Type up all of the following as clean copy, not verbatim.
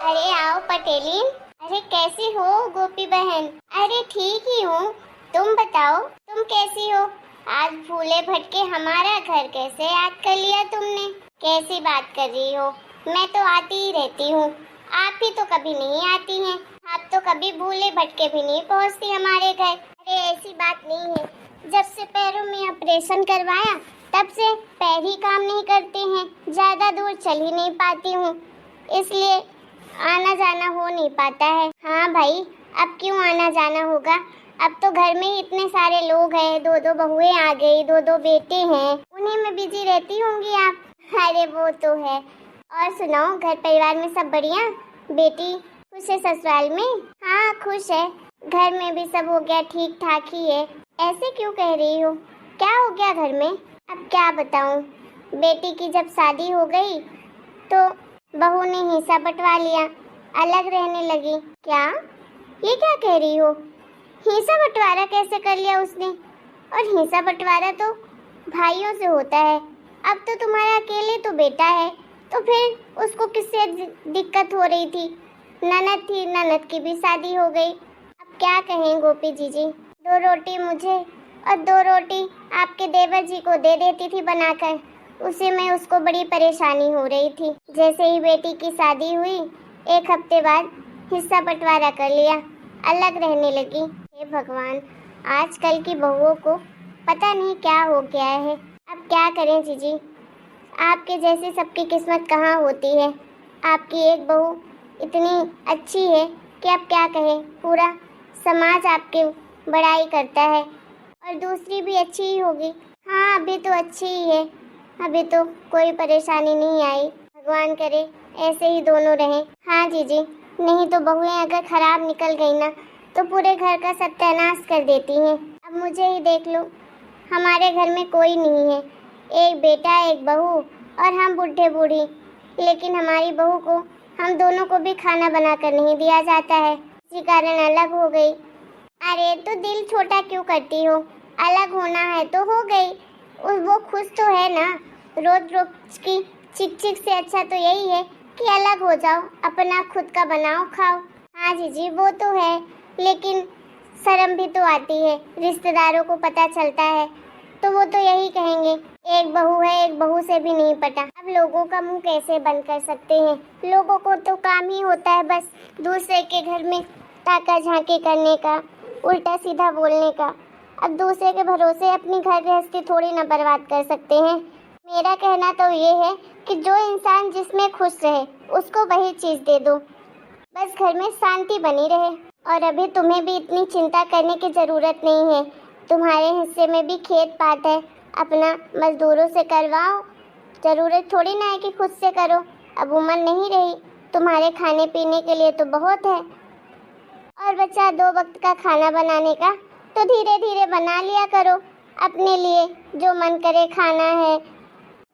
अरे आओ पटेली। अरे कैसी हो गोपी बहन? अरे ठीक ही हूँ। तुम बताओ तुम कैसी हो? आज भूले भटके हमारा घर कैसे याद कर लिया तुमने? कैसी बात कर रही हो? मैं तो आती ही रहती हूँ। आप ही तो कभी नहीं आती हैं। आप तो कभी भूले भटके भी नहीं पहुँचती हमारे घर। अरे ऐसी बात नहीं है। जब से पैरों में ऑपरेशन करवाया तब से पैर ही काम नहीं करते हैं। ज्यादा दूर चल ही नहीं पाती हूँ, इसलिए आना जाना हो नहीं पाता है। हाँ भाई, अब क्यों आना जाना होगा? अब तो घर में ही इतने सारे लोग हैं, दो दो बहुएं आ गई, दो दो बेटे हैं, उन्हीं में बिजी रहती होंगी आप। अरे वो तो है। और सुनाओ, घर परिवार में सब बढ़िया? बेटी खुश है ससुराल में? हाँ खुश है। घर में भी सब हो गया, ठीक ठाक ही है। ऐसे क्यों कह रही हो? क्या हो गया घर में? अब क्या बताऊं, बेटी की जब शादी हो गई तो बहू ने हिस्सा बंटवा लिया, अलग रहने लगी। क्या? ये क्या कह रही हो? हिस्सा बंटवारा कैसे कर लिया उसने? और हिस्सा बंटवारा तो भाइयों से होता है। अब तो तुम्हारा अकेले तो बेटा है, तो फिर उसको किससे दिक्कत हो रही थी? ननद थी, ननद की भी शादी हो गई। अब क्या कहें गोपी जी, दो रोटी मुझे और दो रोटी आपके देवर जी को दे देती थी बनाकर। उसी में उसको बड़ी परेशानी हो रही थी। जैसे ही बेटी की शादी हुई, एक हफ्ते बाद हिस्सा बंटवारा कर लिया, अलग रहने लगी। हे भगवान, आजकल की बहुओं को पता नहीं क्या हो गया है। अब क्या करें जीजी, आपके जैसी सबकी किस्मत कहाँ होती है। आपकी एक बहू इतनी अच्छी है कि अब क्या कहें, पूरा समाज आपके बड़ाई करता है। और दूसरी भी अच्छी ही होगी। हाँ अभी तो अच्छी ही है, अभी तो कोई परेशानी नहीं आई। भगवान करे ऐसे ही दोनों रहें। हाँ जीजी, नहीं तो बहुएं अगर खराब निकल गई ना तो पूरे घर का सत्यानाश कर देती हैं। अब मुझे ही देख लो, हमारे घर में कोई नहीं है, एक बेटा एक बहू और हम बूढ़े बूढ़ी। लेकिन हमारी बहू को हम दोनों को भी खाना बनाकर नहीं दिया जाता है, इसी कारण अलग हो गई। अरे तो दिल छोटा क्यों करती हो? अलग होना है तो हो गई, वो खुश तो है ना। रोज रोज की चिक चिक से अच्छा तो यही है कि अलग हो जाओ, अपना खुद का बनाओ खाओ। हाँ जीजी वो तो है, लेकिन शर्म भी तो आती है। रिश्तेदारों को पता चलता है तो वो तो यही कहेंगे, एक बहू है, एक बहू से भी नहीं पटा। अब लोगों का मुंह कैसे बंद कर सकते हैं? लोगों को तो काम ही होता है बस दूसरे के घर में ताका झांकी करने का, उल्टा सीधा बोलने का। अब दूसरे के भरोसे अपनी घर गृहस्थी थोड़ी ना बर्बाद कर सकते हैं। मेरा कहना तो ये है कि जो इंसान जिसमें खुश रहे उसको वही चीज दे दो, बस घर में शांति बनी रहे। और अभी तुम्हें भी इतनी चिंता करने की जरूरत नहीं है। तुम्हारे हिस्से में भी खेत पात है, अपना मजदूरों से करवाओ। जरूरत थोड़ी ना है कि खुद से करो। अब उम्र नहीं रही, तुम्हारे खाने पीने के लिए तो बहुत है। और बच्चा दो वक्त का खाना बनाने का तो धीरे धीरे बना लिया करो अपने लिए, जो मन करे खाना है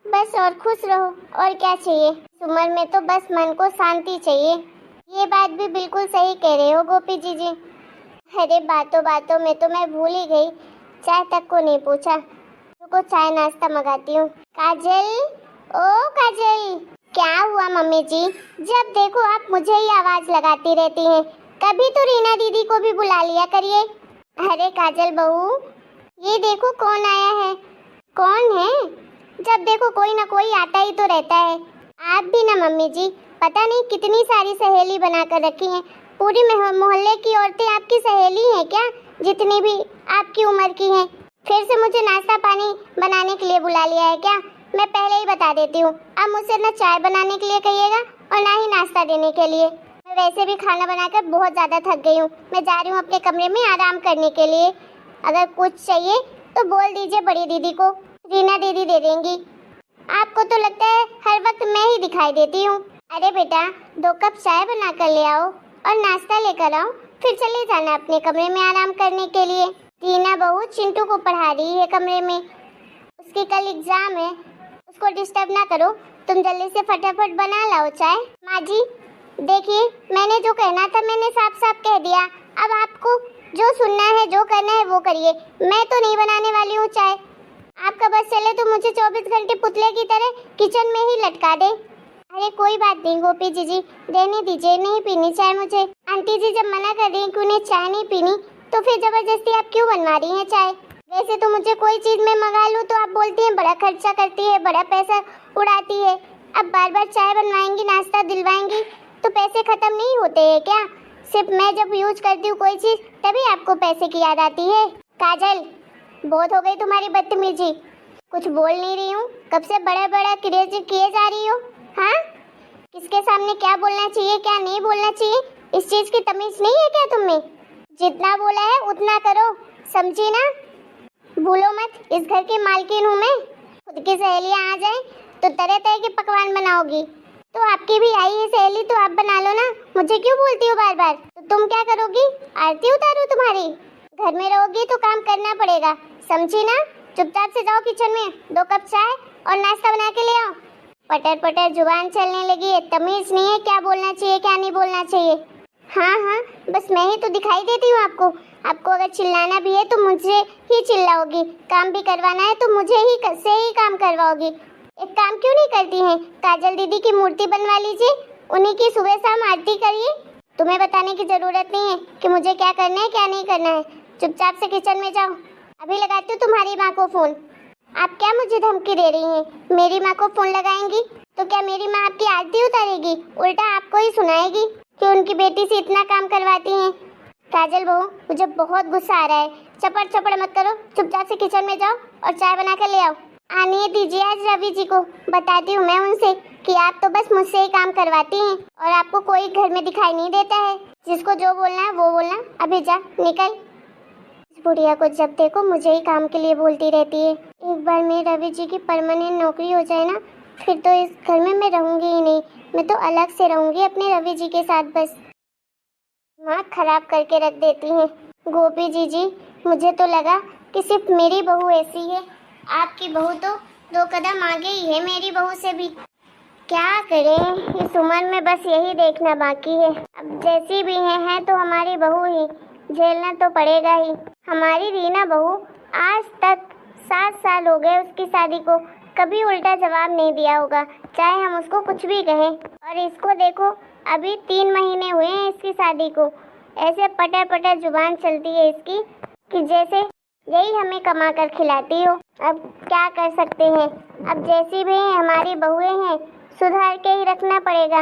बस। और खुश रहो, और क्या चाहिए। इस उम्र में तो बस मन को शांति चाहिए। ये बात भी बिल्कुल सही कह रहे हो गोपी जी। अरे बातों बातों में तो मैं भूल ही गई, चाय तक को नहीं पूछा। रुको चाय नाश्ता मंगाती हूँ। काजल, ओ काजल। क्या हुआ मम्मी जी? जब देखो आप मुझे ही आवाज लगाती रहती हैं। कभी तो रीना दीदी को भी बुला लिया करिए। अरे काजल बहू, ये देखो कौन आया है। कौन है? जब देखो कोई ना कोई आता ही तो रहता है। आप भी ना मम्मी जी, पता नहीं कितनी सारी सहेली बनाकर रखी हैं। पूरी मोहल्ले की औरतें आपकी सहेली हैं क्या? जितनी भी आपकी उम्र की हैं। फिर से मुझे नाश्ता पानी बनाने के लिए बुला लिया है क्या? मैं पहले ही बता देती हूँ, आप मुझसे ना चाय बनाने के लिए कहिएगा और ना ही नाश्ता देने के लिए। मैं वैसे भी खाना बनाकर बहुत ज़्यादा थक गई हूँ। मैं जा रही हूँ अपने कमरे में आराम करने के लिए। अगर कुछ चाहिए तो बोल दीजिए बड़ी दीदी को, रीना दीदी दे देंगी। आपको तो लगता है हर वक्त मैं ही दिखाई देती हूँ। अरे बेटा, 2 कप चाय बना कर ले आओ और नाश्ता लेकर आओ, फिर चले जाना अपने कमरे में आराम करने के लिए। रीना बहू चिंटू को पढ़ा रही है कमरे में, उसकी कल एग्जाम है, उसको डिस्टर्ब ना करो। तुम जल्दी से फटाफट बना लाओ चाय। माँ जी देखिए, मैंने जो कहना था मैंने साफ साफ कह दिया। अब आपको जो सुनना है, जो करना है वो करिए। मैं तो नहीं बनाने वाली हूँ चाय। आपका बस चले तो मुझे 24 घंटे पुतले की तरह किचन में ही लटका दे। अरे कोई बात नहीं गोपी जीजी, रहने दीजिए, नहीं पीनी चाय मुझे। आंटी जी जब मना कर रही हैं कि उन्हें चाय नहीं पीनी, तो फिर जबरदस्ती आप क्यों बनवा रही हैं चाय? वैसे तो मुझे कोई चीज में मंगा लूँ तो आप बोलती हैं बड़ा खर्चा करती है, बड़ा पैसा उड़ाती है। अब बार बार चाय बनवाएंगी, नाश्ता दिलवाएंगी, तो पैसे खत्म नहीं होते हैं क्या? सिर्फ मैं जब यूज करती हूँ कोई चीज तभी आपको पैसे की याद आती है। काजल, बहुत हो गई तुम्हारी बदतमीजी। कुछ बोल नहीं रही हूँ, कब से बड़ा बड़ा क्रिएट किए जा रही हो। हाँ, किसके सामने क्या बोलना चाहिए क्या नहीं बोलना चाहिए, इस चीज की तमीज नहीं है क्या तुम्हें? जितना बोला है उतना करो, समझी ना? भूलो मत, इस घर की मालकिन हूँ मैं। खुद की सहेलियाँ आ जाए तो तरह तरह के पकवान बनाओगी, तो आपकी भी आई है सहेली तो आप बना लो ना, मुझे क्यों बोलती हो बार बार? तो तुम क्या करोगी? आरती उतारू तुम्हारी? घर में रहोगी तो काम करना पड़ेगा, समझी ना? चुपचाप से जाओ किचन में, 2 कप चाय और नाश्ता बना के ले आओ। पटर पटर जुबान चलने लगी है, तमीज नहीं है क्या बोलना चाहिए क्या नहीं बोलना चाहिए। हाँ हाँ, बस मैं ही तो दिखाई देती हूँ आपको। आपको अगर चिल्लाना भी है तो मुझे ही चिल्लाओगी, काम भी करवाना है तो मुझे ही से ही काम करवाओगी। एक काम क्यों नहीं करती हैं? काजल दीदी की मूर्ति बनवा लीजिए, उन्हीं की सुबह शाम आरती करिए। तुम्हें बताने की जरूरत नहीं है कि मुझे क्या करना है क्या नहीं करना है। चुपचाप से किचन में जाओ। अभी लगाती हूँ तुम्हारी माँ को फोन। आप क्या मुझे धमकी दे रही हैं? मेरी माँ को फोन लगाएंगी तो क्या मेरी माँ आपकी आरती उतारेगी? उल्टा आपको ही सुनाएगी कि उनकी बेटी से इतना काम करवाती हैं। काजल बहू, मुझे बहुत गुस्सा आ रहा है। चपड़ चपड़ मत करो, चुपचाप से किचन में जाओ और चाय बना कर ले आओ। आने दीजिए आज रवि जी को, बताती हूँ मैं उनसे कि आप तो बस मुझसे ही काम करवाती हैं और आपको कोई घर में दिखाई नहीं देता है। जिसको जो बोलना है वो बोलना। अभी जा, निकल। इस बुढ़िया को जब देखो मुझे ही काम के लिए बोलती रहती है। एक बार मैं रवि जी की परमानेंट नौकरी हो जाए ना, फिर तो इस घर में मैं रहूंगी ही नहीं। मैं तो अलग से रहूंगी अपने रवि जी के साथ। बस दिमाग खराब करके रख देती हैं गोपी जी। मुझे तो लगा कि सिर्फ मेरी बहू ऐसी है, आपकी बहू तो 2 कदम आगे ही है मेरी बहू से भी। क्या करें, इस उम्र में बस यही देखना बाकी है। अब जैसी भी है तो हमारी बहू ही, झेलना तो पड़ेगा ही। हमारी रीना बहू आज तक 7 साल हो गए उसकी शादी को, कभी उल्टा जवाब नहीं दिया होगा, चाहे हम उसको कुछ भी कहें। और इसको देखो, अभी 3 महीने हुए हैं इसकी शादी को, ऐसे पटर पटर जुबान चलती है इसकी कि जैसे यही हमें कमा कर खिलाती हो। अब क्या कर सकते हैं, अब जैसी भी हमारी बहुएं हैं सुधार के ही रखना पड़ेगा।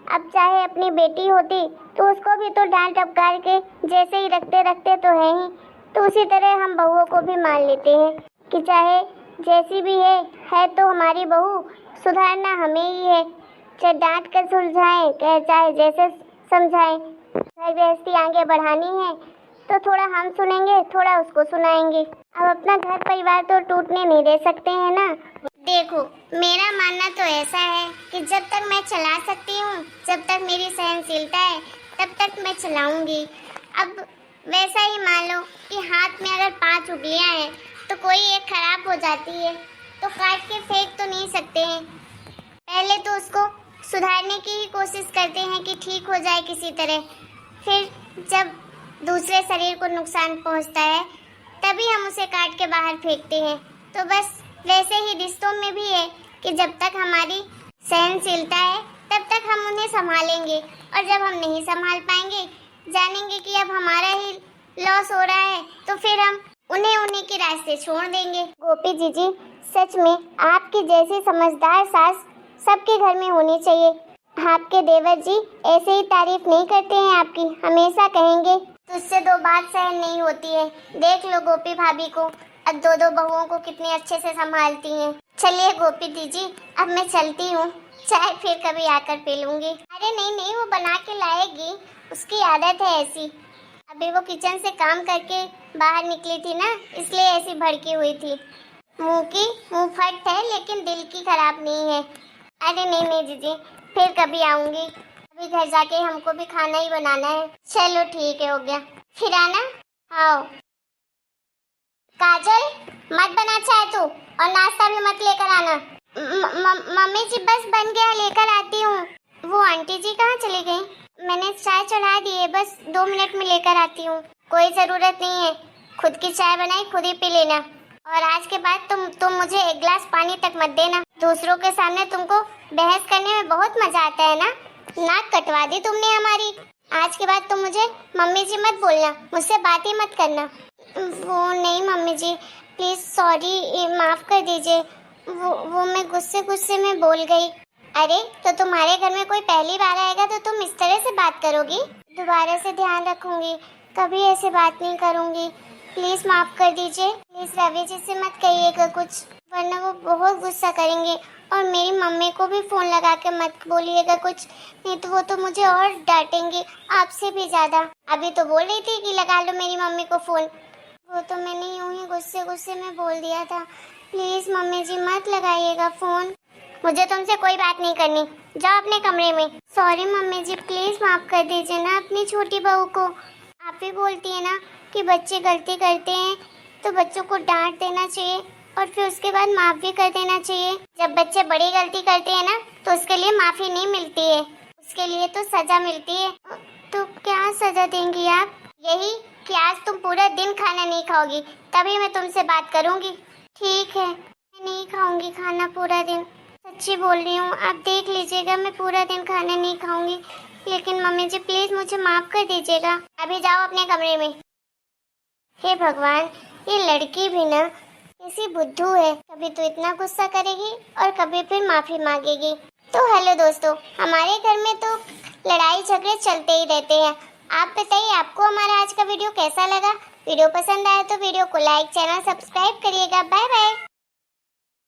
अब चाहे अपनी बेटी होती तो उसको भी तो डांट डपकार के जैसे ही रखते रखते तो है ही, तो उसी तरह हम बहुओं को भी मान लेते हैं कि चाहे जैसी भी है तो हमारी बहू, सुधारना हमें ही है। चाहे डांट कर सुलझाएं चाहे जैसे समझाएं, घर गृहस्थी आगे बढ़ानी है तो थोड़ा हम सुनेंगे थोड़ा उसको सुनाएंगे। अब अपना घर परिवार तो टूटने नहीं दे सकते हैं ना। देखो, मेरा मानना तो ऐसा है कि जब तक मैं चला सकती हूँ, जब तक मेरी सहनशीलता है तब तक मैं चलाऊंगी। अब वैसा ही मान लो कि हाथ में अगर 5 उंगलियां हैं तो कोई एक खराब हो जाती है तो काट के फेंक तो नहीं सकते हैं। पहले तो उसको सुधारने की ही कोशिश करते हैं कि ठीक हो जाए किसी तरह, फिर जब दूसरे शरीर को नुकसान पहुंचता है तभी हम उसे काट के बाहर फेंकते हैं। तो बस वैसे ही रिश्तों में भी है कि जब तक हमारी सहनशीलता है तब तक हम उन्हें संभालेंगे, और जब हम नहीं संभाल पाएंगे, जानेंगे कि अब हमारा ही लॉस हो रहा है, तो फिर हम उन्हीं के रास्ते छोड़ देंगे। गोपी जी, सच में आपकी जैसी समझदार सास सबके घर में होनी चाहिए। आपके देवर जी ऐसे ही तारीफ नहीं करते हैं आपकी, हमेशा कहेंगे तुझसे 2 बात सहन नहीं होती है। देख लो गोपी भाभी को, अब 2 बहुओं को कितने अच्छे से संभालती हैं। चलिए गोपी दीदी, अब मैं चलती हूँ, चाय फिर कभी आकर पी लूंगी। अरे नहीं, वो बना के लाएगी, उसकी आदत है ऐसी। अभी वो किचन से काम करके बाहर निकली थी ना, इसलिए ऐसी भड़की हुई थी। मुंह फट है लेकिन दिल की खराब नहीं है। अरे नहीं दीदी, फिर कभी आऊंगी। अभी घर जाके हमको भी खाना ही बनाना है। चलो ठीक है, हो गया, फिर आना। आओ काजल, मत बना चाय तू, और नाश्ता भी मत लेकर आना। मम्मी जी बस बन गया, लेकर आती हूँ। वो आंटी जी कहाँ चली गई? मैंने चाय चढ़ा दी है, बस 2 मिनट में लेकर आती हूँ। कोई जरूरत नहीं है, खुद की चाय बनाई खुद ही पी लेना। और आज के बाद तुम मुझे एक गिलास पानी तक मत देना। दूसरों के सामने तुमको बहस करने में बहुत मजा आता है ना। नाक कटवा दी तुमने हमारी। आज के बाद तुम मुझे मम्मी जी मत बोलना, मुझसे बात ही मत करना। वो नहीं मम्मी जी, प्लीज सॉरी, माफ कर दीजिए। वो मैं गुस्से में बोल गई। अरे तो तुम्हारे घर में कोई पहली बार आएगा तो तुम इस तरह से बात करोगी? दोबारा से ध्यान रखूंगी, कभी ऐसे बात नहीं करूंगी। प्लीज माफ कर दीजिए। प्लीज रवि जी से मत कहिएगा कुछ, वरना वो बहुत गुस्सा करेंगे। और मेरी मम्मी को भी फोन लगा के मत बोलिएगा कुछ, नहीं तो वो तो मुझे और डांटेंगे, आपसे भी ज्यादा। अभी तो बोल रही थी कि लगा लो मेरी मम्मी को फोन, वो तो मैंने यूं ही गुस्से में बोल दिया था। प्लीज मम्मी जी मत लगाइएगा फोन। मुझे तुमसे कोई बात नहीं करनी, जाओ अपने कमरे में। सॉरी मम्मी जी, प्लीज माफ कर दीजिए ना अपनी छोटी बहू को। आप ही बोलती है ना कि बच्चे गलती करते हैं तो बच्चों को डांट देना चाहिए और फिर उसके बाद माफ भी कर देना चाहिए। जब बच्चे बड़ी गलती करते हैं ना तो उसके लिए माफी नहीं मिलती है, उसके लिए तो सजा मिलती है। तो क्या सजा देंगी आप? यही कि आज तुम पूरा दिन खाना नहीं खाओगी, तभी मैं तुमसे बात करूंगी। ठीक है, मैं नहीं खाऊंगी खाना पूरा दिन, सच्ची बोल रही हूँ। आप देख लीजिएगा, मैं पूरा दिन खाना नहीं खाऊंगी। लेकिन मम्मी जी प्लीज मुझे माफ कर दीजिएगा। अभी जाओ अपने कमरे में। हे भगवान, ये लड़की भी ना कैसी बुद्धू है, कभी तो इतना गुस्सा करेगी और कभी फिर माफी मांगेगी। तो हेलो दोस्तों, हमारे घर में तो लड़ाई झगड़े चलते ही रहते हैं। आप बताइए आपको हमारा आज का वीडियो कैसा लगा? वीडियो पसंद आया तो वीडियो को लाइक, चैनल सब्सक्राइब करिएगा। Bye bye.